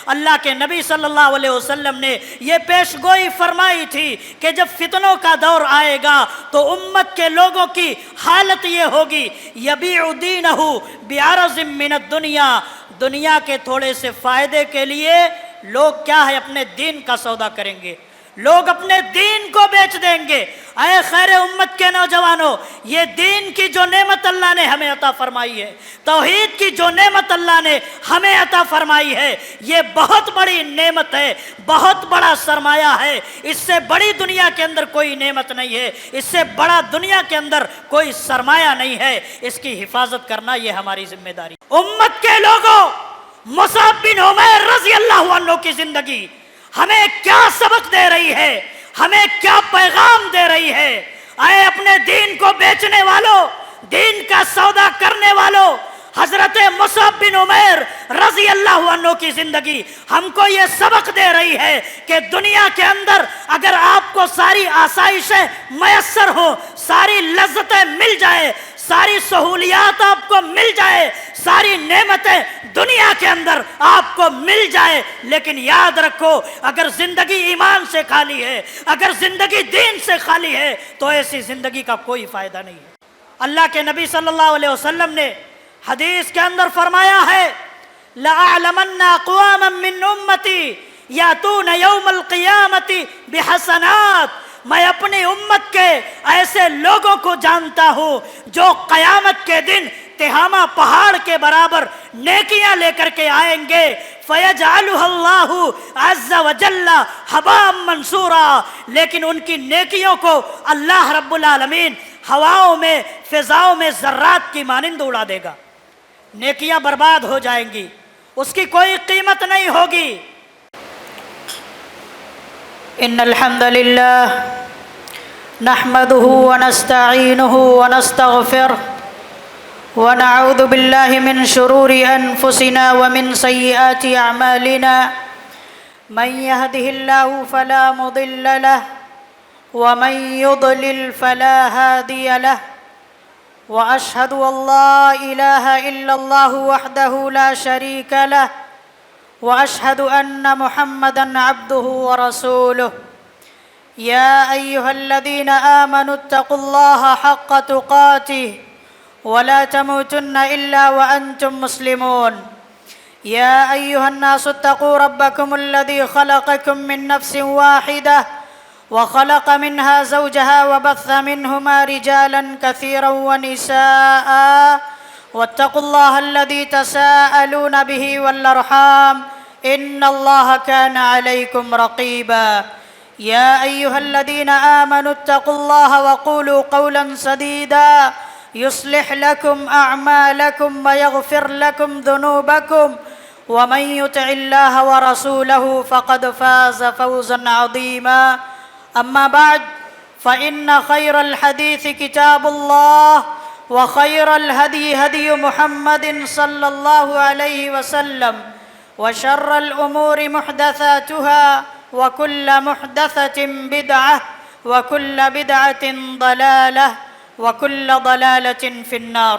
اللہ کے نبی صلی اللہ علیہ وسلم نے یہ پیش گوئی فرمائی تھی کہ جب فتنوں کا دور آئے گا تو امت کے لوگوں کی حالت یہ ہوگی، یبیع دینہ بعرض من الدنیا، دنیا کے تھوڑے سے فائدے کے لیے لوگ کیا ہے اپنے دین کا سودا کریں گے، لوگ اپنے دین کو بیچ دیں گے۔ اے خیر امت کے نوجوانوں، یہ دین کی جو نعمت اللہ نے ہمیں عطا فرمائی ہے، توحید کی جو نعمت اللہ نے ہمیں عطا فرمائی ہے، یہ بہت بڑی نعمت ہے، بہت بڑا سرمایہ ہے۔ اس سے بڑی دنیا کے اندر کوئی نعمت نہیں ہے، اس سے بڑا دنیا کے اندر کوئی سرمایہ نہیں ہے۔ اس کی حفاظت کرنا یہ ہماری ذمہ داری۔ امت کے لوگوں، مصعب بن عمیر رضی اللہ عنہ کی زندگی ہمیں کیا سبق دے رہی ہے، ہمیں کیا پیغام دے رہی ہے؟ اے اپنے دین کو بیچنے والوں، دین کا سودا کرنے والوں، حضرت مصعب بن عمیر رضی اللہ عنہ کی زندگی ہم کو یہ سبق دے رہی ہے کہ دنیا کے اندر اگر آپ کو ساری آسائشیں میسر ہوں، ساری لذتیں مل جائے، ساری سہولیات آپ کو مل جائے، ساری نعمتیں دنیا کے اندر آپ کو مل جائے، لیکن یاد رکھو اگر زندگی ایمان سے خالی ہے، اگر زندگی دین سے خالی ہے تو ایسی زندگی کا کوئی فائدہ نہیں ہے۔ اللہ کے نبی صلی اللہ علیہ وسلم نے حدیث کے اندر فرمایا ہے، لَأَعْلَمَنَّ أَقْوَامًا مِّنْ أُمَّتِي يَأْتُونَ يَوْمَ الْقِيَامَةِ بِحَسَنَاتٍ، میں اپنی امت کے ایسے لوگوں کو جانتا ہوں جو قیامت کے دن تہامہ پہاڑ کے برابر نیکیاں لے کر کے آئیں گے، فَيَجْعَلُهَا اللَّهُ عَزَّ وَجَلَّ هَبَاءً مَنْثُورًا، لیکن ان کی نیکیوں کو اللہ رب العالمین ہواؤں میں، فضاؤں میں ذرات کی مانند اڑا دے گا، نیکیاں برباد ہو جائیں گی، اس کی کوئی قیمت نہیں ہوگی۔ ان الحمد للہ نحمده ونستعینه ونستغفره ونعوذ باللہ من شرور انفسنا ومن سیئات اعمالنا، من يهده الله فلا مضل له ومن يضلل فلا هادي له، واشهد ان لا اله الا الله وحده لا شريك له، واشهد ان محمدا عبده ورسوله۔ يا ايها الذين آمنوا اتقوا الله حق تقاته ولا تموتن الا وانتم مسلمون۔ يا ايها الناس اتقوا ربكم الذي خلقكم من نفس واحدة وخلق منها زوجها وبث منهما رجالا كثيرا ونساء، واتقوا الله الذي تساءلون به والأرحام إن الله كان عليكم رقيبا۔ يا أيها الذين آمنوا اتقوا الله وقولوا قولا سديدا يصلح لكم أعمالكم ويغفر لكم ذنوبكم، ومن يطع الله ورسوله فقد فاز فوزا عظيما۔ أما بعد، فإن خير الحديث كتاب الله، وخير الهدي هدي محمد صلى الله عليه وسلم، وشر الأمور محدثاتها، وكل محدثة بدعة، وكل بدعة ضلالة، وكل ضلالة في النار۔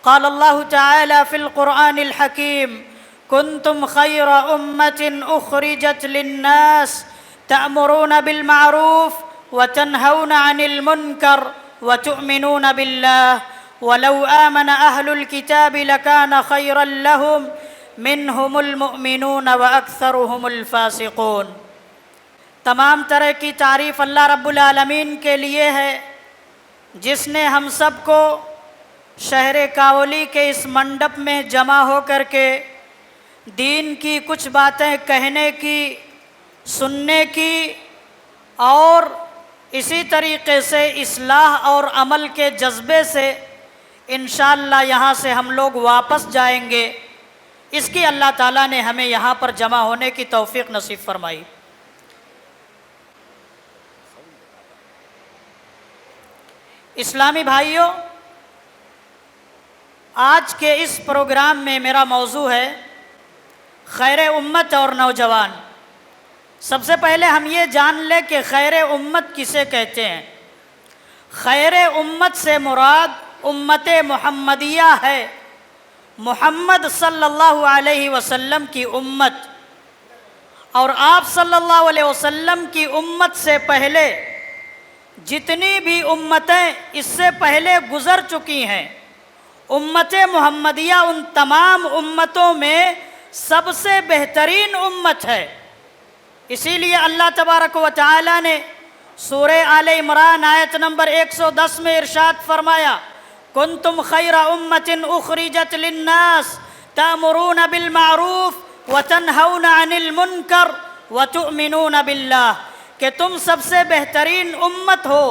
قال الله تعالى في القرآن الحكيم، كنتم خير أمة أخرجت للناس تأمرون بالمعروف وتنهون عن المنكر وتؤمنون بالله، ولو آمن أهل الكتاب لكان خيرا لهم منهم المؤمنون وأكثرهم الفاسقون۔ تمام طرح کی تعریف اللہ رب العالمین کے لیے ہے جس نے ہم سب کو شہر کاولی کے اس منڈپ میں جمع ہو کر کے دین کی کچھ باتیں کہنے کی، سننے کی، اور اسی طریقے سے اصلاح اور عمل کے جذبے سے انشاءاللہ یہاں سے ہم لوگ واپس جائیں گے، اس کی اللہ تعالیٰ نے ہمیں یہاں پر جمع ہونے کی توفیق نصیب فرمائی۔ اسلامی بھائیوں، آج کے اس پروگرام میں میرا موضوع ہے خیر امت اور نوجوان۔ سب سے پہلے ہم یہ جان لیں کہ خیر امت کسے کہتے ہیں۔ خیر امت سے مراد امت محمدیہ ہے، محمد صلی اللہ علیہ وسلم کی امت۔ اور آپ صلی اللہ علیہ وسلم کی امت سے پہلے جتنی بھی امتیں اس سے پہلے گزر چکی ہیں، امت محمدیہ ان تمام امتوں میں سب سے بہترین امت ہے۔ اسی لیے اللہ تبارک و تعالی نے سورہ آل عمران آیت نمبر 110 میں ارشاد فرمایا، کنتم خیر امت اخرجت للناس تأمرون بالمعروف وتنہون عن المنکر وتؤمنون باللہ، کہ تم سب سے بہترین امت ہو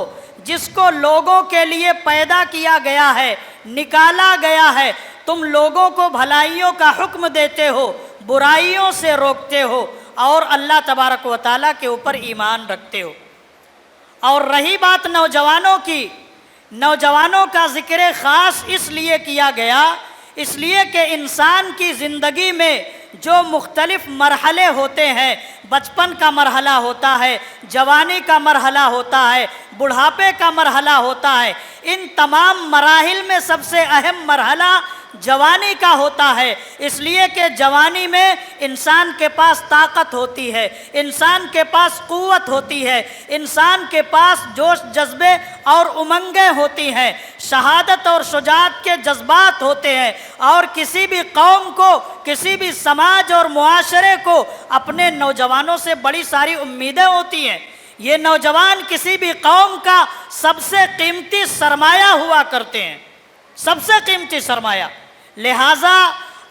جس کو لوگوں کے لیے پیدا کیا گیا ہے، نکالا گیا ہے۔ تم لوگوں کو بھلائیوں کا حکم دیتے ہو، برائیوں سے روکتے ہو، اور اللہ تبارک و تعالیٰ کے اوپر ایمان رکھتے ہو۔ اور رہی بات نوجوانوں کی، نوجوانوں کا ذکر خاص اس لیے کیا گیا، اس لیے کہ انسان کی زندگی میں جو مختلف مرحلے ہوتے ہیں، بچپن کا مرحلہ ہوتا ہے، جوانی کا مرحلہ ہوتا ہے، بڑھاپے کا مرحلہ ہوتا ہے، ان تمام مراحل میں سب سے اہم مرحلہ جوانی کا ہوتا ہے، اس لیے کہ جوانی میں انسان کے پاس طاقت ہوتی ہے، انسان کے پاس قوت ہوتی ہے، انسان کے پاس جوش جذبے اور امنگیں ہوتی ہیں، شہادت اور شجاعت کے جذبات ہوتے ہیں، اور کسی بھی قوم کو، کسی بھی سماج اور معاشرے کو اپنے نوجوانوں سے بڑی ساری امیدیں ہوتی ہیں۔ یہ نوجوان کسی بھی قوم کا سب سے قیمتی سرمایہ ہوا کرتے ہیں، سب سے قیمتی سرمایہ۔ لہٰذا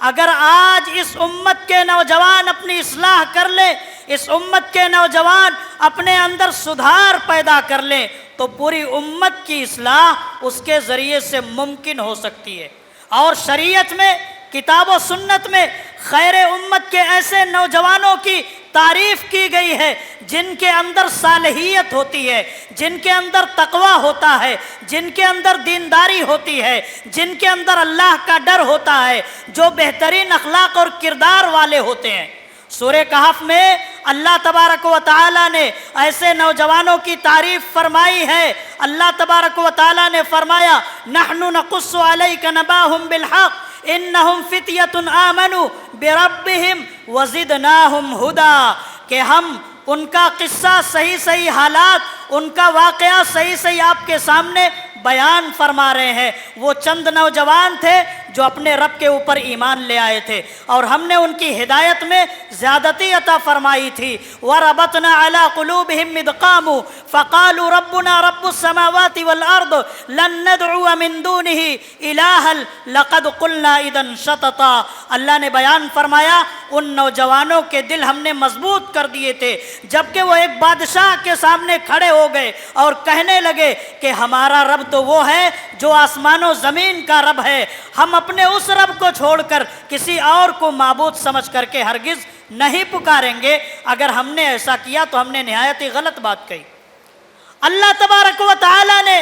اگر آج اس امت کے نوجوان اپنی اصلاح کر لیں، اس امت کے نوجوان اپنے اندر سدھار پیدا کر لیں، تو پوری امت کی اصلاح اس کے ذریعے سے ممکن ہو سکتی ہے۔ اور شریعت میں، کتاب و سنت میں خیر امت کے ایسے نوجوانوں کی تعریف کی گئی ہے جن کے اندر صالحیت ہوتی ہے، جن کے اندر تقویٰ ہوتا ہے، جن کے اندر دینداری ہوتی ہے، جن کے اندر اللہ کا ڈر ہوتا ہے، جو بہترین اخلاق اور کردار والے ہوتے ہیں۔ سورہ کہف میں اللہ تبارک و تعالیٰ نے ایسے نوجوانوں کی تعریف فرمائی ہے۔ اللہ تبارک و تعالیٰ نے فرمایا، نحن نقص علیک نباہم بالحق انہم فتیۃ آمنوا بربہم وزدناہم ہدی، کہ ہم ان کا قصہ، صحیح حالات، ان کا واقعہ صحیح آپ کے سامنے بیان فرما رہے ہیں۔ وہ چند نوجوان تھے جو اپنے رب کے اوپر ایمان لے آئے تھے، اور ہم نے ان کی ہدایت میں زیادتی عطا فرمائی تھی۔ وَرَبَطْنَا عَلَىٰ قُلُوبِهِمْ إِذْ قَامُوا فَقَالُوا رَبُّنَا رَبُّ السَّمَاوَاتِ وَالْأَرْضِ لَن نَّدْعُوَ مِن دُونِهِ إِلَٰهًا لَقَدْ قُلْنَا إِذًا شَطَطًا۔ اللہ نے بیان فرمایا ان نوجوانوں کے دل ہم نے مضبوط کر دیے تھے، جبکہ وہ ایک بادشاہ کے سامنے کھڑے ہو گئے اور کہنے لگے کہ ہمارا رب تو وہ ہے جو آسمان و زمین کا رب ہے، ہم اپنے اس رب کو چھوڑ کر کسی اور کو معبود سمجھ کر کے ہرگز نہیں پکاریں گے۔ اگر ہم نے ایسا کیا تو ہم نے نہایت ہی غلط بات کہی۔ اللہ تبارک و تعالی نے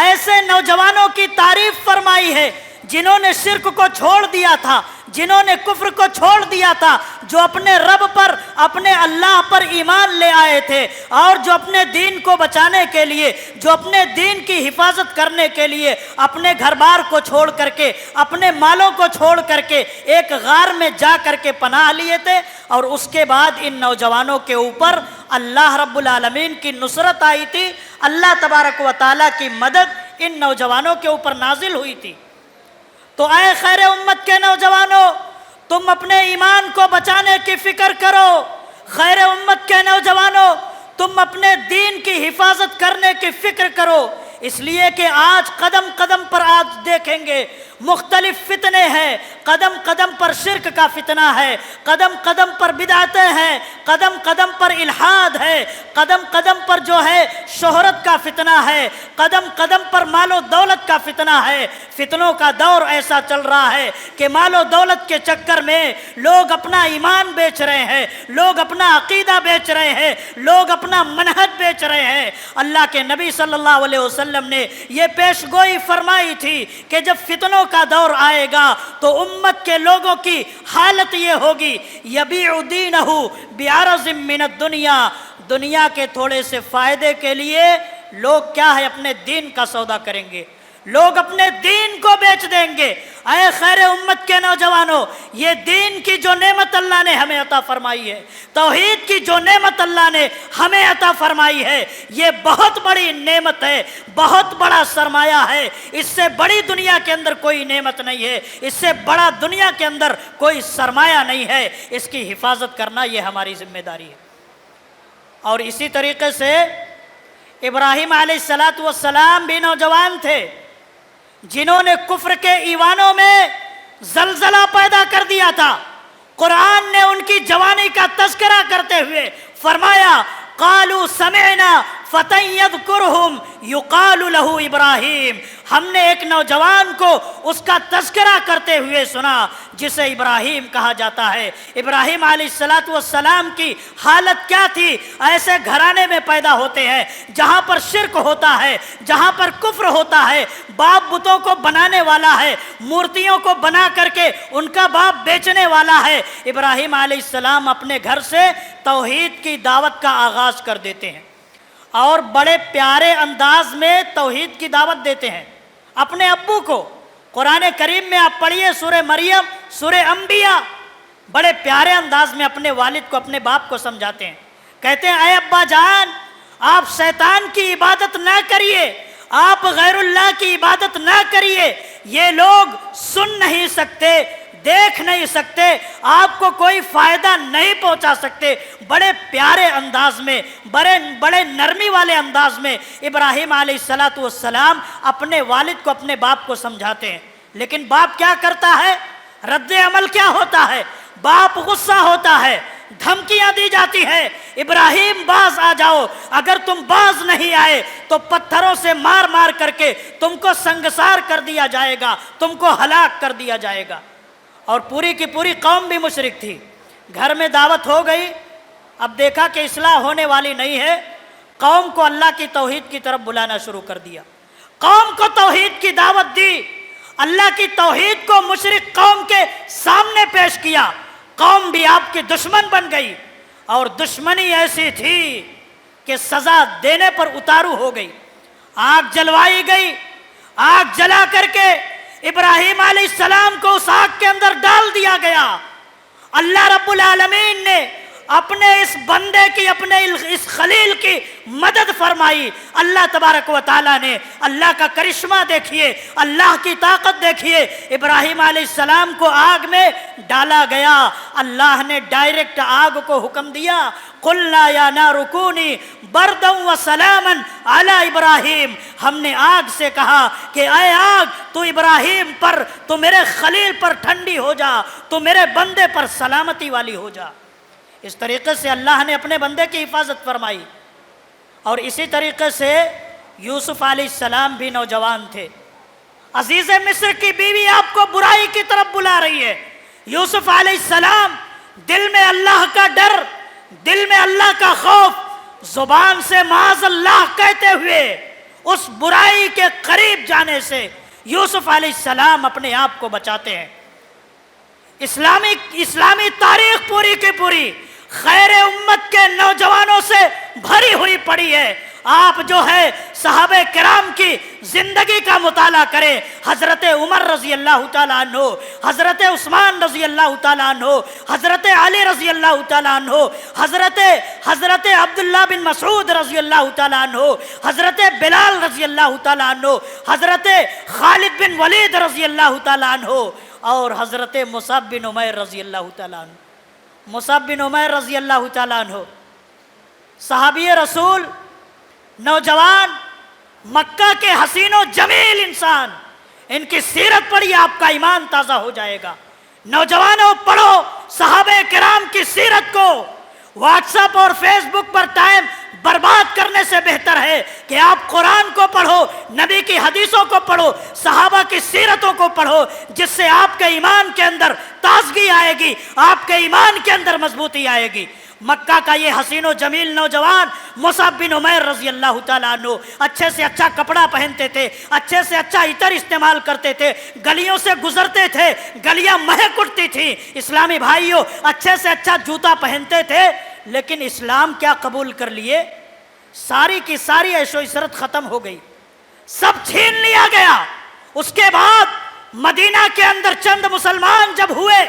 ایسے نوجوانوں کی تعریف فرمائی ہے جنہوں نے شرک کو چھوڑ دیا تھا، جنہوں نے کفر کو چھوڑ دیا تھا، جو اپنے رب پر، اپنے اللہ پر ایمان لے آئے تھے، اور جو اپنے دین کو بچانے کے لیے، جو اپنے دین کی حفاظت کرنے کے لیے اپنے گھر بار کو چھوڑ کر کے، اپنے مالوں کو چھوڑ کر کے ایک غار میں جا کر کے پناہ لیے تھے، اور اس کے بعد ان نوجوانوں کے اوپر اللہ رب العالمین کی نصرت آئی تھی، اللہ تبارک و تعالیٰ کی مدد ان نوجوانوں کے اوپر نازل ہوئی تھی۔ تو اے خیر امت کے نوجوانوں، تم اپنے ایمان کو بچانے کی فکر کرو۔ خیر امت کے نوجوانوں، تم اپنے دین کی حفاظت کرنے کی فکر کرو، اس لیے کہ آج قدم قدم پر آج دیکھیں گے مختلف فتنے ہیں، قدم قدم پر شرک کا فتنہ ہے، قدم قدم پر بدعتیں ہیں، قدم قدم پر الحاد ہے، قدم قدم پر جو ہے شہرت کا فتنہ ہے، قدم قدم پر مال و دولت کا فتنہ ہے۔ فتنوں کا دور ایسا چل رہا ہے کہ مال و دولت کے چکر میں لوگ اپنا ایمان بیچ رہے ہیں، لوگ اپنا عقیدہ بیچ رہے ہیں، لوگ اپنا منہج بیچ رہے ہیں۔ اللہ کے نبی صلی اللہ علیہ وسلم نے یہ پیش گوئی فرمائی تھی کہ جب فتنوں کا دور آئے گا تو امت کے لوگوں کی حالت یہ ہوگی، یبیع دینہ بعرض من الدنیا، دنیا کے تھوڑے سے فائدے کے لیے لوگ کیا ہے اپنے دین کا سودا کریں گے، لوگ اپنے دین کو بیچ دیں گے۔ اے خیر امت کے نوجوانوں، یہ دین کی جو نعمت اللہ نے ہمیں عطا فرمائی ہے، توحید کی جو نعمت اللہ نے ہمیں عطا فرمائی ہے، یہ بہت بڑی نعمت ہے، بہت بڑا سرمایہ ہے۔ اس سے بڑی دنیا کے اندر کوئی نعمت نہیں ہے، اس سے بڑا دنیا کے اندر کوئی سرمایہ نہیں ہے۔ اس کی حفاظت کرنا یہ ہماری ذمہ داری ہے۔ اور اسی طریقے سے ابراہیم علیہ السلام بھی نوجوان تھے، جنہوں نے کفر کے ایوانوں میں زلزلہ پیدا کر دیا تھا۔ قرآن نے ان کی جوانی کا تذکرہ کرتے ہوئے فرمایا قالوا سمعنا فتى يذكرهم يقال له ابراہیم، ہم نے ایک نوجوان کو اس کا تذکرہ کرتے ہوئے سنا جسے ابراہیم کہا جاتا ہے۔ ابراہیم علیہ السلام کی حالت کیا تھی؟ ایسے گھرانے میں پیدا ہوتے ہیں جہاں پر شرک ہوتا ہے، جہاں پر کفر ہوتا ہے، باپ بتوں کو بنانے والا ہے، مورتیوں کو بنا کر کے ان کا باپ بیچنے والا ہے۔ ابراہیم علیہ السلام اپنے گھر سے توحید کی دعوت کا آغاز کر دیتے ہیں اور بڑے پیارے انداز میں توحید کی دعوت دیتے ہیں اپنے ابو کو۔ قرآن کریم میں آپ پڑھیے سورہ مریم، سورہ انبیاء، بڑے پیارے انداز میں اپنے والد کو، اپنے باپ کو سمجھاتے ہیں۔ کہتے ہیں اے ابا جان، آپ شیطان کی عبادت نہ کریے، آپ غیر اللہ کی عبادت نہ کریے، یہ لوگ سن نہیں سکتے، دیکھ نہیں سکتے، آپ کو کوئی فائدہ نہیں پہنچا سکتے۔ بڑے پیارے انداز میں، بڑے نرمی والے انداز میں ابراہیم علیہ السلام اپنے والد کو، اپنے باپ کو سمجھاتے ہیں۔ لیکن باپ کیا کرتا ہے؟ رد عمل کیا ہوتا ہے؟ باپ غصہ ہوتا ہے، دھمکیاں دی جاتی ہے، ابراہیم باز آ جاؤ، اگر تم باز نہیں آئے تو پتھروں سے مار مار کر کے تم کو سنگسار کر دیا جائے گا، تم کو ہلاک کر دیا جائے گا۔ اور پوری کی پوری قوم بھی مشرک تھی۔ گھر میں دعوت ہو گئی، اب دیکھا کہ اصلاح ہونے والی نہیں ہے، قوم کو اللہ کی توحید کی طرف بلانا شروع کر دیا، قوم کو توحید کی دعوت دی، اللہ کی توحید کو مشرک قوم کے سامنے پیش کیا۔ قوم بھی آپ کی دشمن بن گئی، اور دشمنی ایسی تھی کہ سزا دینے پر اتارو ہو گئی۔ آگ جلوائی گئی، آگ جلا کر کے ابراہیم علیہ السلام کو اس آگ کے اندر ڈال دیا گیا۔ اللہ رب العالمین نے اپنے اس بندے کی، اپنے اس خلیل کی مدد فرمائی۔ اللہ تبارک و تعالیٰ نے، اللہ کا کرشمہ دیکھیے، اللہ کی طاقت دیکھیے، ابراہیم علیہ السلام کو آگ میں ڈالا گیا۔ اللہ نے ڈائریکٹ آگ کو حکم دیا قُلْنَا يَا نَارُ كُونِي بَرْدًا وَسَلَامًا عَلَىٰ ابراہیم، ہم نے آگ سے کہا کہ اے آگ، تو ابراہیم پر، تو میرے خلیل پر ٹھنڈی ہو جا، تو میرے بندے پر سلامتی والی ہو جا۔ اس طریقے سے اللہ نے اپنے بندے کی حفاظت فرمائی۔ اور اسی طریقے سے یوسف علیہ السلام بھی نوجوان تھے۔ عزیز مصر کی بیوی آپ کو برائی کی طرف بلا رہی ہے، یوسف علیہ السلام دل میں اللہ کا ڈر، دل میں اللہ کا خوف، زبان سے معاذ اللہ کہتے ہوئے اس برائی کے قریب جانے سے یوسف علیہ السلام اپنے آپ کو بچاتے ہیں۔ اسلامی تاریخ پوری کی پوری خیر امت کے نوجوانوں سے بھری ہوئی پڑی ہے۔ آپ جو ہے صحابہ کرام کی زندگی کا مطالعہ کریں، حضرت عمر رضی اللہ تعالیٰ عنہ، حضرت عثمان رضی اللہ تعالیٰ عنہ، حضرت علی رضی اللہ تعالیٰ عنہ، حضرت عبداللہ بن مسعود رضی اللہ تعالیٰ عنہ، حضرت بلال رضی اللہ تعالیٰ عنہ، حضرت خالد بن ولید رضی اللہ تعالیٰ عنہ، اور حضرت مصعب بن عمیر رضی اللہ تعالیٰ عنہ۔ مصعب بن عمیر رضی اللہ تعالیٰ عنہ صحابی رسول، نوجوان، مکہ کے حسین و جمیل انسان، ان کی سیرت پڑھی آپ کا ایمان تازہ ہو جائے گا۔ نوجوانوں پڑھو صحابہ کرام کی سیرت کو۔ واٹس ایپ اور فیس بک پر ٹائم برباد کرنے سے بہتر ہے کہ آپ قرآن کو پڑھو، نبی کی حدیثوں کو پڑھو، صحابہ کی سیرتوں کو پڑھو، جس سے آپ کے ایمان کے اندر تازگی آئے گی، آپ کے ایمان کے اندر مضبوطی آئے گی۔ مکہ کا یہ حسین و جمیل نوجوان مصعب بن عمیر رضی اللہ تعالیٰ عنہ اچھے سے اچھا کپڑا پہنتے تھے، اچھے سے اچھا عطر استعمال کرتے تھے، گلیوں سے گزرتے تھے، گلیاں مہک اٹھتی تھیں۔ اسلامی بھائیوں، اچھے سے اچھا جوتا پہنتے تھے، لیکن اسلام کیا قبول کر لیے؟ ساری کی ساری عیش و عشرت ختم ہو گئی، سب چھین لیا گیا۔ اس کے بعد مدینہ کے اندر چند مسلمان جب ہوئے،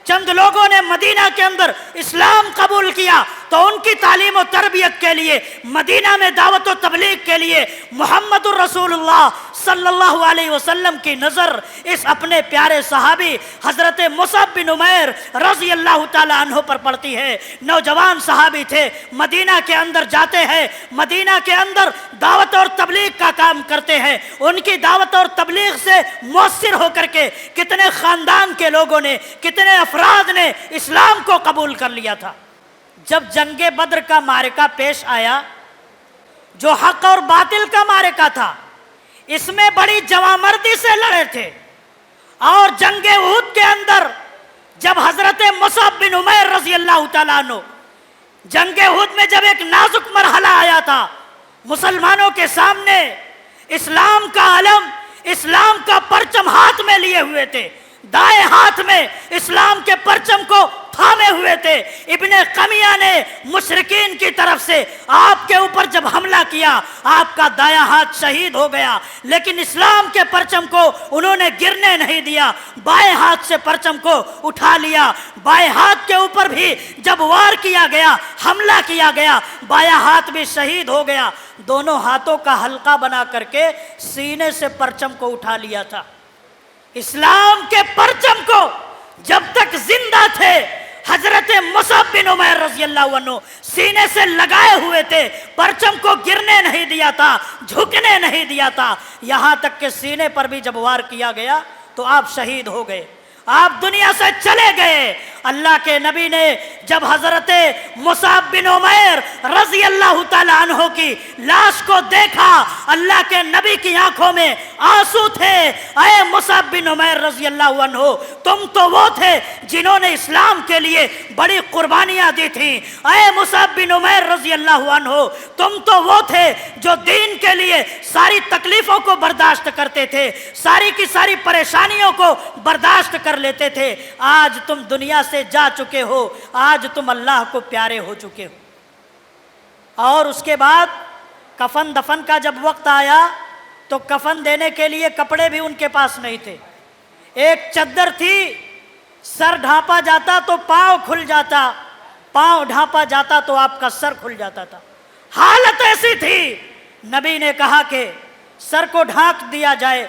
چند لوگوں نے مدینہ کے اندر اسلام قبول کیا، تو ان کی تعلیم و تربیت کے لیے، مدینہ میں دعوت و تبلیغ کے لیے محمد الرسول اللہ صلی اللہ علیہ وسلم کی نظر اس اپنے پیارے صحابی حضرت مصعب بن عمیر رضی اللہ تعالی عنہ پر پڑتی ہے۔ نوجوان صحابی تھے، مدینہ کے اندر جاتے ہیں، مدینہ کے اندر دعوت اور تبلیغ کا کام کرتے ہیں۔ ان کی دعوت اور تبلیغ سے مؤثر ہو کر کے کتنے خاندان کے لوگوں نے، کتنے افراد نے اسلام کو قبول کر لیا تھا۔ جب جنگ بدر کا معرکہ پیش آیا، جو حق اور باطل کا معرکہ تھا، اس میں بڑی جوامردی سے لڑے تھے۔ اور جنگ احد کے اندر جب حضرت مصعب بن عمیر رضی اللہ تعالیٰ عنہ، جنگ احد میں جب ایک نازک مرحلہ آیا تھا، مسلمانوں کے سامنے اسلام کا علم، اسلام کا پرچم ہاتھ میں لیے ہوئے تھے، دائیں ہاتھ میں اسلام کے پرچم کو تھامے ہوئے تھے۔ ابن قمیہ نے مشرکین کی طرف سے آپ کے اوپر جب حملہ کیا، آپ کا دایاں ہاتھ شہید ہو گیا، لیکن اسلام کے پرچم کو انہوں نے گرنے نہیں دیا، بائیں ہاتھ سے پرچم کو اٹھا لیا۔ بائیں ہاتھ کے اوپر بھی جب وار کیا گیا، حملہ کیا گیا، بایاں ہاتھ بھی شہید ہو گیا۔ دونوں ہاتھوں کا حلقہ بنا کر کے سینے سے پرچم کو اٹھا لیا تھا۔ اسلام کے پرچم کو جب تک زندہ تھے، حضرت مصعب بن عمیر رضی اللہ عنہ سینے سے لگائے ہوئے تھے، پرچم کو گرنے نہیں دیا تھا، جھکنے نہیں دیا تھا، یہاں تک کہ سینے پر بھی جب وار کیا گیا تو آپ شہید ہو گئے، آپ دنیا سے چلے گئے۔ اللہ کے نبی نے جب حضرت مصعب بن عمیر رضی اللہ تعالی عنہ کی لاش کو دیکھا، اللہ کے نبی کی آنکھوں میں آنسو تھے۔ اے مصعب بن عمیر رضی اللہ عنہ، تم تو وہ تھے جنہوں نے اسلام کے لیے بڑی قربانیاں دی تھیں۔ اے مصعب بن عمیر رضی اللہ عنہ، تم تو وہ تھے جو دین کے لیے ساری تکلیفوں کو برداشت کرتے تھے، ساری کی ساری پریشانیوں کو برداشت کر لیتے تھے۔ آج تم دنیا سے جا چکے ہو، آج تم اللہ کو پیارے ہو چکے ہو۔ اور اس کے بعد کفن دفن کا جب وقت آیا تو کفن دینے کے لیے کپڑے بھی ان کے پاس نہیں تھے۔ ایک چادر تھی، سر ڈھانپا جاتا تو پاؤں کھل جاتا، پاؤں ڈھانپا جاتا تو آپ کا سر کھل جاتا تھا۔ حالت ایسی تھی، نبی نے کہا کہ سر کو ڈھانک دیا جائے،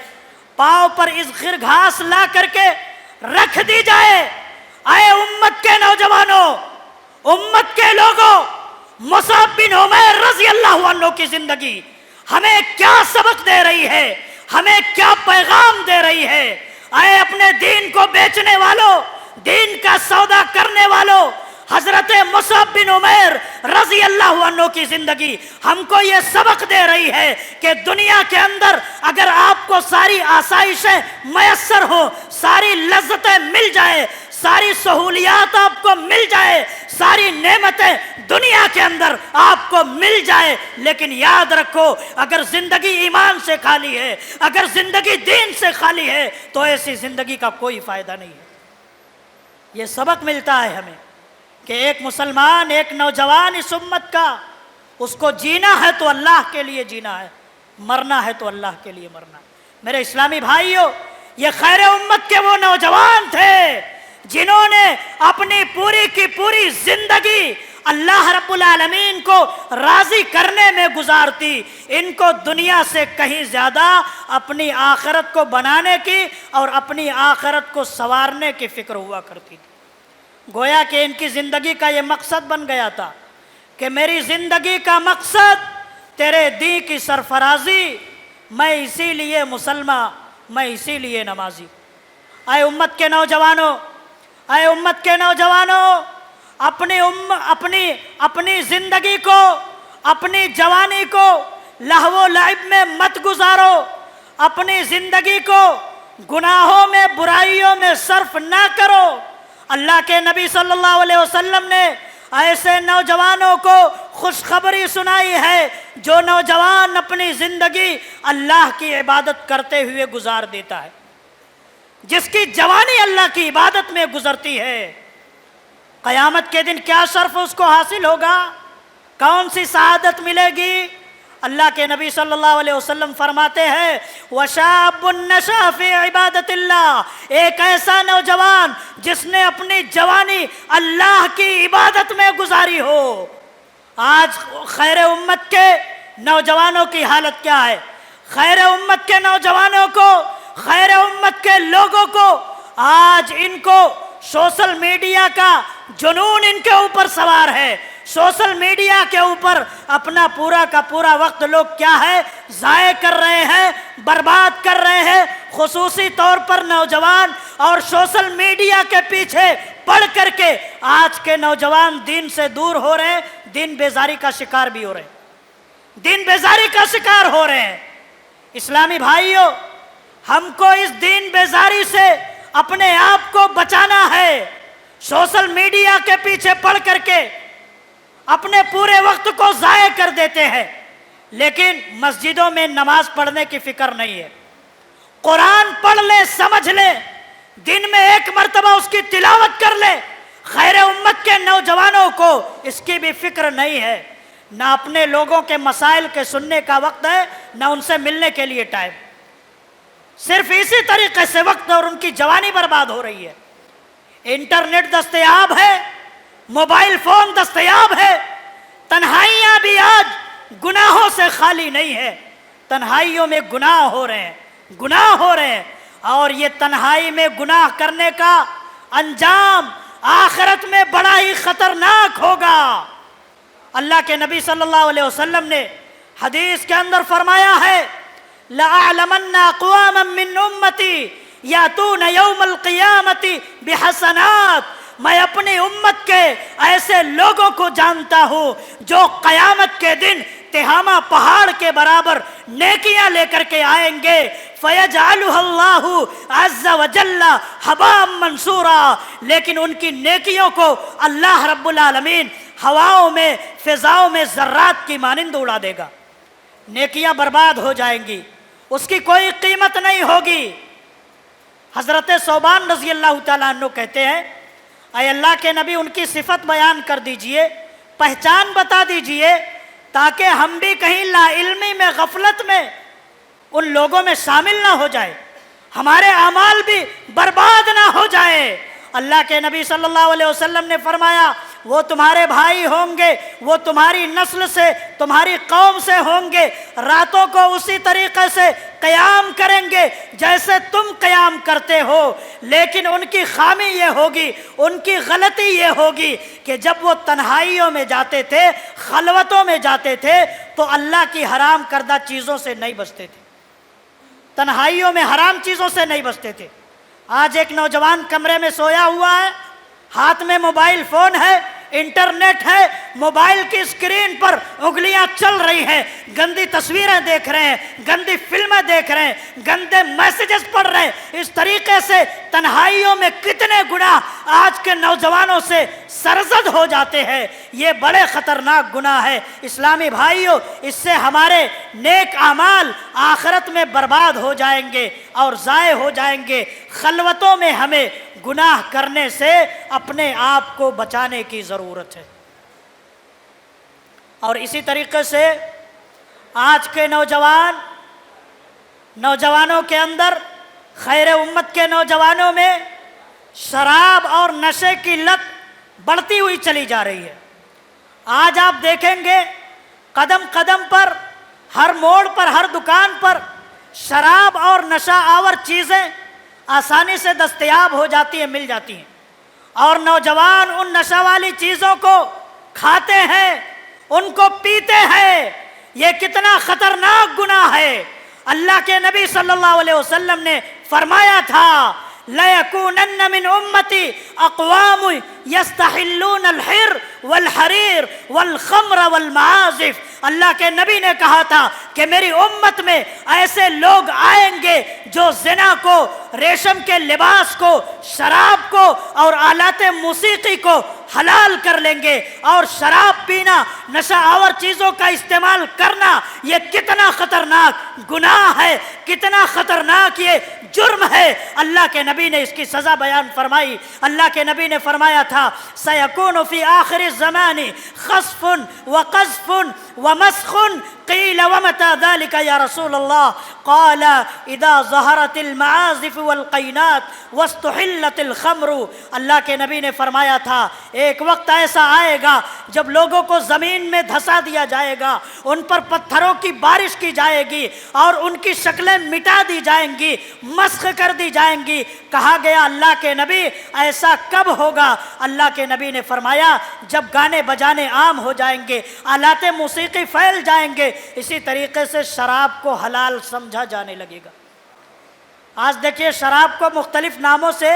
پاؤں پر ازخر گھاس لا کر کے رکھ دی جائے۔ اے امت کے نوجوانوں، امت کے لوگوں، مصعب بن عمیر رضی اللہ عنہ کی زندگی ہمیں کیا سبق دے رہی ہے، ہمیں کیا پیغام دے رہی ہے۔ اے اپنے دین کو بیچنے والوں، دین کا سودا کرنے والوں، حضرت مصعب بن عمیر رضی اللہ عنہ کی زندگی ہم کو یہ سبق دے رہی ہے کہ دنیا کے اندر اگر آپ کو ساری آسائشیں میسر ہو، ساری لذتیں مل جائے، ساری سہولیات آپ کو مل جائے، ساری نعمتیں دنیا کے اندر آپ کو مل جائے، لیکن یاد رکھو اگر زندگی ایمان سے خالی ہے، اگر زندگی دین سے خالی ہے تو ایسی زندگی کا کوئی فائدہ نہیں ہے۔ یہ سبق ملتا ہے ہمیں کہ ایک مسلمان، ایک نوجوان اس امت کا، اس کو جینا ہے تو اللہ کے لیے جینا ہے، مرنا ہے تو اللہ کے لیے مرنا ہے۔ میرے اسلامی بھائیوں، یہ خیر امت کے وہ نوجوان تھے جنہوں نے اپنی پوری کی پوری زندگی اللہ رب العالمین کو راضی کرنے میں گزارتی۔ ان کو دنیا سے کہیں زیادہ اپنی آخرت کو بنانے کی اور اپنی آخرت کو سنوارنے کی فکر ہوا کرتی تھی۔ گویا کہ ان کی زندگی کا یہ مقصد بن گیا تھا کہ میری زندگی کا مقصد تیرے دین کی سرفرازی، میں اسی لیے مسلمان، میں اسی لیے نمازی۔ اے امت کے نوجوانوں، اے امت کے نوجوانوں، اپنی زندگی کو، اپنی جوانی کو لہو و لعب میں مت گزارو، اپنی زندگی کو گناہوں میں، برائیوں میں صرف نہ کرو۔ اللہ کے نبی صلی اللہ علیہ وسلم نے ایسے نوجوانوں کو خوشخبری سنائی ہے جو نوجوان اپنی زندگی اللہ کی عبادت کرتے ہوئے گزار دیتا ہے، جس کی جوانی اللہ کی عبادت میں گزرتی ہے، قیامت کے دن کیا شرف اس کو حاصل ہوگا، کون سی سعادت ملے گی؟ اللہ کے نبی صلی اللہ علیہ وسلم فرماتے ہیں وَشَابٌ نَشَأَ فِي عِبَادَةِ اللَّهِ، ایک ایسا نوجوان جس نے اپنی جوانی اللہ کی عبادت میں گزاری ہو۔ آج خیر امت کے نوجوانوں کی حالت کیا ہے؟ خیر امت کے نوجوانوں کو، خیر امت کے لوگوں کو آج ان کو سوشل میڈیا کا جنون ان کے اوپر سوار ہے۔ سوشل میڈیا کے اوپر اپنا پورا کا پورا وقت لوگ کیا ہے ضائع کر رہے ہیں، برباد کر رہے ہیں۔ خصوصی طور پر نوجوان اور سوشل میڈیا کے پیچھے پڑھ کر کے آج کے نوجوان دین سے دور ہو رہے ہیں، دین بیزاری کا شکار بھی ہو رہے ہیں، دین بیزاری کا شکار ہو رہے ہیں۔ اسلامی بھائیوں، ہم کو اس دین بیزاری سے اپنے آپ کو بچانا ہے۔ سوشل میڈیا کے پیچھے پڑھ کر کے اپنے پورے وقت کو ضائع کر دیتے ہیں، لیکن مسجدوں میں نماز پڑھنے کی فکر نہیں ہے۔ قرآن پڑھ لیں، سمجھ لیں، دن میں ایک مرتبہ اس کی تلاوت کر لیں۔ خیر امت کے نوجوانوں کو اس کی بھی فکر نہیں ہے، نہ اپنے لوگوں کے مسائل کے سننے کا وقت ہے، نہ ان سے ملنے کے لیے ٹائم۔ صرف اسی طریقے سے وقت اور ان کی جوانی برباد ہو رہی ہے۔ انٹرنیٹ دستیاب ہے، موبائل فون دستیاب ہے، تنہائیاں بھی آج گناہوں سے خالی نہیں ہے۔ تنہائیوں میں گناہ ہو رہے ہیں، گناہ ہو رہے ہیں، اور یہ تنہائی میں گناہ کرنے کا انجام آخرت میں بڑا ہی خطرناک ہوگا۔ اللہ کے نبی صلی اللہ علیہ وسلم نے حدیث کے اندر فرمایا ہے لَأَعْلَمَنَّ أَقْوَامًا مِّنْ أُمَّتِي يَأْتُونَ يَوْمَ الْقِيَامَةِ بِحَسَنَاتٍ، میں اپنی امت کے ایسے لوگوں کو جانتا ہوں جو قیامت کے دن تہامہ پہاڑ کے برابر نیکیاں لے کر کے آئیں گے، فَيَجْعَلُهَا اللَّهُ عَزَّ وَجَلَّ هَبَاءً مَنْثُورًا، لیکن ان کی نیکیوں کو اللہ رب العالمین ہواؤں میں، فضاؤں میں ذرات کی مانند اڑا دے گا۔ نیکیاں برباد ہو جائیں گی، اس کی کوئی قیمت نہیں ہوگی۔ حضرت ثوبان رضی اللہ تعالیٰ عنہ کہتے ہیں اے اللہ کے نبی ان کی صفت بیان کر دیجئے، پہچان بتا دیجئے، تاکہ ہم بھی کہیں لا علمی میں، غفلت میں ان لوگوں میں شامل نہ ہو جائے، ہمارے اعمال بھی برباد نہ ہو جائے۔ اللہ کے نبی صلی اللہ علیہ وسلم نے فرمایا وہ تمہارے بھائی ہوں گے، وہ تمہاری نسل سے، تمہاری قوم سے ہوں گے، راتوں کو اسی طریقے سے قیام کریں گے جیسے تم قیام کرتے ہو، لیکن ان کی خامی یہ ہوگی، ان کی غلطی یہ ہوگی کہ جب وہ تنہائیوں میں جاتے تھے، خلوتوں میں جاتے تھے تو اللہ کی حرام کردہ چیزوں سے نہیں بچتے تھے، تنہائیوں میں حرام چیزوں سے نہیں بچتے تھے۔ آج ایک نوجوان کمرے میں سویا ہوا ہے، ہاتھ میں موبائل فون ہے، انٹرنیٹ ہے، موبائل کی اسکرین پر انگلیاں چل رہی ہیں، گندی تصویریں دیکھ رہے ہیں، گندی فلمیں دیکھ رہے ہیں، گندے میسیجز پڑھ رہے ہیں۔ اس طریقے سے تنہائیوں میں کتنے گناہ آج کے نوجوانوں سے سرزد ہو جاتے ہیں، یہ بڑے خطرناک گناہ ہے۔ اسلامی بھائیوں، اس سے ہمارے نیک اعمال آخرت میں برباد ہو جائیں گے اور ضائع ہو جائیں گے۔ خلوتوں میں ہمیں گناہ کرنے سے اپنے آپ کو بچانے کی ضرورت ہے۔ اور اسی طریقے سے آج کے نوجوانوں کے اندر، خیر امت کے نوجوانوں میں شراب اور نشے کی لت بڑھتی ہوئی چلی جا رہی ہے۔ آج آپ دیکھیں گے قدم قدم پر، ہر موڑ پر، ہر دکان پر شراب اور نشہ آور چیزیں آسانی سے دستیاب ہو جاتی ہیں، مل جاتی ہیں، اور نوجوان ان نشہ والی چیزوں کو کھاتے ہیں، ان کو پیتے ہیں۔ یہ کتنا خطرناک گناہ ہے۔ اللہ کے نبی صلی اللہ علیہ وسلم نے فرمایا تھا لَيَكُونَنَّ مِنْ أُمَّتِي أَقْوَامٌ يَسْتَحِلُّونَ الْحِرَّ وَالْحَرِيرَ وَالْخَمْرَ وَالْمَعَازِفَ، اللہ کے نبی نے کہا تھا کہ میری امت میں ایسے لوگ آئیں گے جو زنا کو، ریشم کے لباس کو، شراب کو اور آلات موسیقی کو حلال کر لیں گے، اور شراب پینا، نشہ آور چیزوں کا استعمال کرنا یہ کتنا خطرناک گناہ ہے، کتنا خطرناک یہ جرم ہے۔ اللہ کے نبی نے اس کی سزا بیان فرمائی۔ اللہ کے نبی نے فرمایا تھا سَيَكُونُ فِي آخِرِ الزَّمَانِ خَسْفٌ وَقَذْفٌ ومسخ قیل ومتى ذلك یا رسول اللہ قال اذا ظہرت المعازف والقینات واستحلت الخمر۔ اللہ کے نبی نے فرمایا تھا ایک وقت ایسا آئے گا جب لوگوں کو زمین میں دھسا دیا جائے گا، ان پر پتھروں کی بارش کی جائے گی اور ان کی شکلیں مٹا دی جائیں گی، مسخ کر دی جائیں گی۔ کہا گیا اللہ کے نبی ایسا کب ہوگا؟ اللہ کے نبی نے فرمایا جب گانے بجانے عام ہو جائیں گے، آلات موسیقی پھیل جائیں گے، اسی طریقے سے شراب کو حلال سمجھا جانے لگے گا۔ آج دیکھیے شراب کو مختلف ناموں سے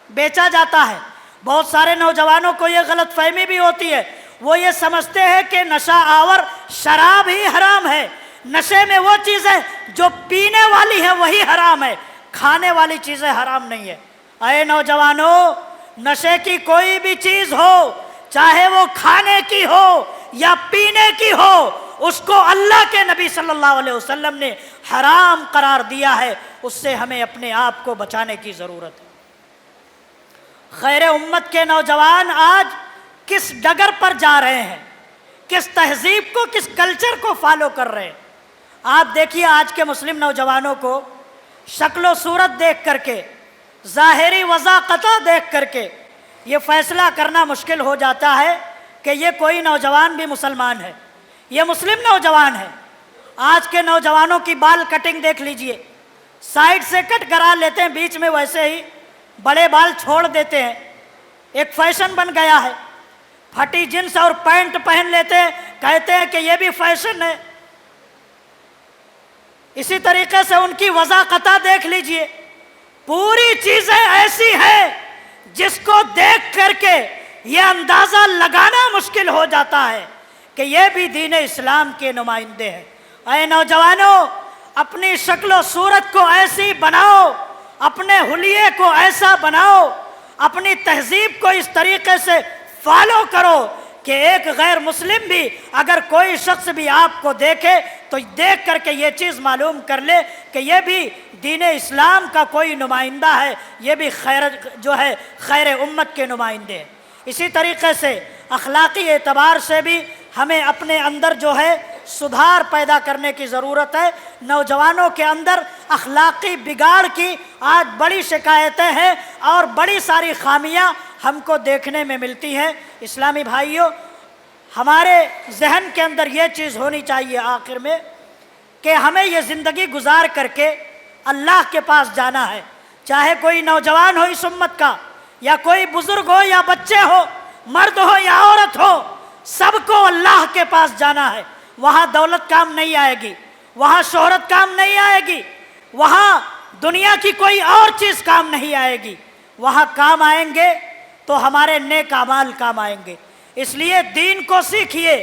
بیچا جاتا ہے، بہت سارے نوجوانوں کو یہ غلط فہمی بھی ہوتی ہے، وہ یہ سمجھتے ہیں کہ نشہ آور شراب ہی حرام ہے، نشے میں وہ چیزیں جو پینے والی ہے وہی حرام ہے، کھانے والی چیزیں حرام نہیں ہے۔ اے نوجوانوں، نشے کی کوئی بھی چیز ہو، چاہے وہ کھانے کی ہو یا پینے کی ہو، اس کو اللہ کے نبی صلی اللہ علیہ وسلم نے حرام قرار دیا ہے، اس سے ہمیں اپنے آپ کو بچانے کی ضرورت ہے۔ خیر امت کے نوجوان آج کس ڈگر پر جا رہے ہیں، کس تہذیب کو، کس کلچر کو فالو کر رہے ہیں؟ آپ دیکھیے آج کے مسلم نوجوانوں کو شکل و صورت دیکھ کر کے، ظاہری وضاقتہ دیکھ کر کے یہ فیصلہ کرنا مشکل ہو جاتا ہے کہ یہ کوئی نوجوان بھی مسلمان ہے، یہ مسلم نوجوان ہے۔ آج کے نوجوانوں کی بال کٹنگ دیکھ لیجئے، سائیڈ سے کٹ کرا لیتے ہیں، بیچ میں ویسے ہی بڑے بال چھوڑ دیتے ہیں، ایک فیشن بن گیا ہے۔ پھٹی جنس اور پینٹ پہن لیتے ہیں، کہتے ہیں کہ یہ بھی فیشن ہے۔ اسی طریقے سے ان کی وضاقتہ دیکھ لیجئے، پوری چیزیں ایسی ہیں جس کو دیکھ کر کے یہ اندازہ لگانا مشکل ہو جاتا ہے کہ یہ بھی دین اسلام کے نمائندے ہیں۔ اے نوجوانوں، اپنی شکل و صورت کو ایسی بناؤ، اپنے حلیے کو ایسا بناؤ، اپنی تہذیب کو اس طریقے سے فالو کرو کہ ایک غیر مسلم بھی اگر کوئی شخص بھی آپ کو دیکھے تو دیکھ کر کے یہ چیز معلوم کر لے کہ یہ بھی دین اسلام کا کوئی نمائندہ ہے، یہ بھی خیر امت کے نمائندے ہیں۔ اسی طریقے سے اخلاقی اعتبار سے بھی ہمیں اپنے اندر سدھار پیدا کرنے کی ضرورت ہے۔ نوجوانوں کے اندر اخلاقی بگاڑ کی آج بڑی شکایتیں ہیں اور بڑی ساری خامیاں ہم کو دیکھنے میں ملتی ہیں۔ اسلامی بھائیوں، ہمارے ذہن کے اندر یہ چیز ہونی چاہیے آخر میں کہ ہمیں یہ زندگی گزار کر کے اللہ کے پاس جانا ہے، چاہے کوئی نوجوان ہو اس امت کا، یا کوئی بزرگ ہو یا بچے ہو، مرد ہو یا عورت ہو، سب کو اللہ کے پاس جانا ہے۔ وہاں دولت کام نہیں آئے گی، وہاں شہرت کام نہیں آئے گی، وہاں دنیا کی کوئی اور چیز کام نہیں آئے گی، وہاں کام آئیں گے تو ہمارے نیک اعمال کام آئیں گے۔ اس لیے دین کو سیکھیے،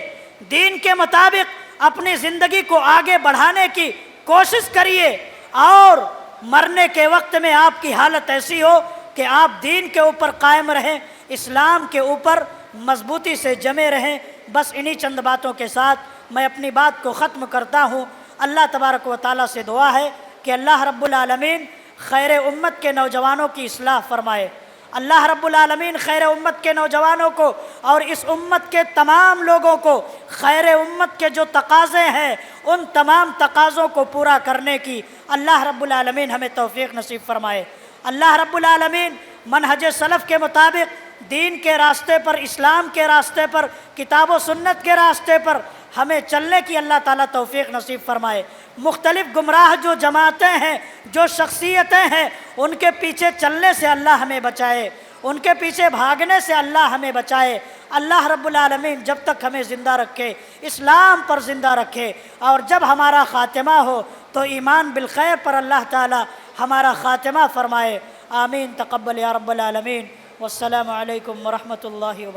دین کے مطابق اپنی زندگی کو آگے بڑھانے کی کوشش کریے، اور مرنے کے وقت میں آپ کی حالت ایسی ہو کہ آپ دین کے اوپر قائم رہیں، اسلام کے اوپر مضبوطی سے جمے رہیں۔ بس انہی چند باتوں کے ساتھ میں اپنی بات کو ختم کرتا ہوں۔ اللہ تبارک و تعالیٰ سے دعا ہے کہ اللہ رب العالمین خیر امت کے نوجوانوں کی اصلاح فرمائے۔ اللہ رب العالمین خیر امت کے نوجوانوں کو اور اس امت کے تمام لوگوں کو خیر امت کے جو تقاضے ہیں ان تمام تقاضوں کو پورا کرنے کی اللہ رب العالمین ہمیں توفیق نصیب فرمائے۔ اللہ رب العالمین منہج سلف کے مطابق دین کے راستے پر، اسلام کے راستے پر، کتاب و سنت کے راستے پر ہمیں چلنے کی اللہ تعالیٰ توفیق نصیب فرمائے۔ مختلف گمراہ جو جماعتیں ہیں، جو شخصیتیں ہیں، ان کے پیچھے چلنے سے اللہ ہمیں بچائے، ان کے پیچھے بھاگنے سے اللہ ہمیں بچائے۔ اللہ رب العالمین جب تک ہمیں زندہ رکھے، اسلام پر زندہ رکھے، اور جب ہمارا خاتمہ ہو تو ایمان بالخیر پر اللہ تعالیٰ ہمارا خاتمہ فرمائے۔ آمین، تقبل یا رب العالمین، والسلام علیکم ورحمۃ اللہ وبرکاتہ۔